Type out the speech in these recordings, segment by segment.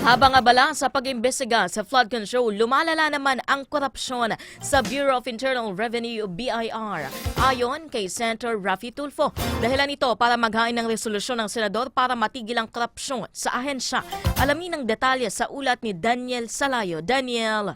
Habang abala sa pag-imbestiga sa flood control, lumalala naman ang korupsyon sa Bureau of Internal Revenue BIR. Ayon kay Senator Raffy Tulfo, dahilan ito para maghain ng resolusyon ng senador para matigil ang korupsyon sa ahensya. Alamin ang detalye sa ulat ni Daniel Salayo. Daniel.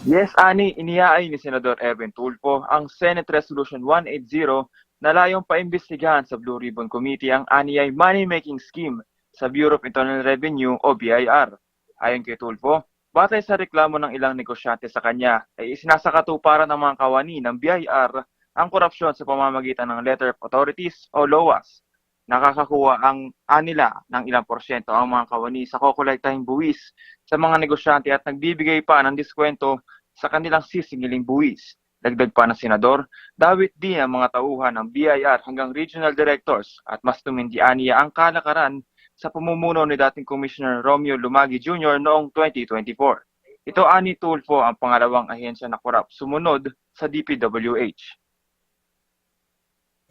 Yes, Ani, iniaay ni Senador Erwin Tulfo ang Senate Resolution 180 na layong paimbestigahan sa Blue Ribbon Committee ang aniyay money-making scheme sa Bureau of Internal Revenue o BIR. Ayon kay Tulfo, batay sa reklamo ng ilang negosyante sa kanya, ay isinasakatuparan ng mga kawani ng BIR ang korupsyon sa pamamagitan ng Letter of Authorities o LOAS. Nakakakuha ang anila ng ilang porsyento ang mga kawani sa kokolektahing buwis sa mga negosyante at nagbibigay pa ng diskwento sa kanilang sisingiling buwis. Dagdag pa ng senador, dawit din ang mga tauhan ng BIR hanggang regional directors at mas tumindi aniya ang kalakaran sa pamumuno ni dating Commissioner Romeo Lumagi Jr. noong 2024. Ito ani Tulfo ang pangalawang ahensya na korap sumunod sa DPWH.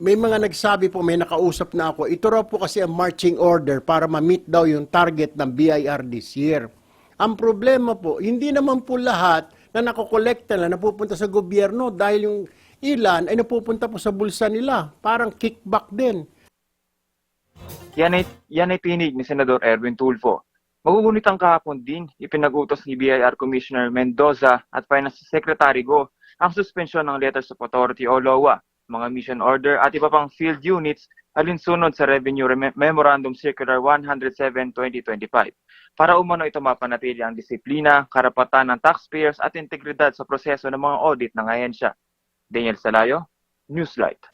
May mga nagsabi po, may nakausap na ako, ito raw po kasi ang marching order para ma-meet daw yung target ng BIR this year. Ang problema po, hindi naman po lahat na nakokolekta na napupunta sa gobyerno dahil yung ilan ay napupunta po sa bulsa nila. Parang kickback din. Yan ay tinig ni Senador Erwin Tulfo. Magugunit ang kahapon din, ipinag-utos ni BIR Commissioner Mendoza at Finance Secretary Go ang suspensyon ng Letters of Authority o LOA, mga mission order at iba pang field units alinsunod sa Revenue Memorandum Circular 107-2025 para umano ito mapanatili ang disiplina, karapatan ng taxpayers at integridad sa proseso ng mga audit ng ahensya. Daniel Salayo, Newslight.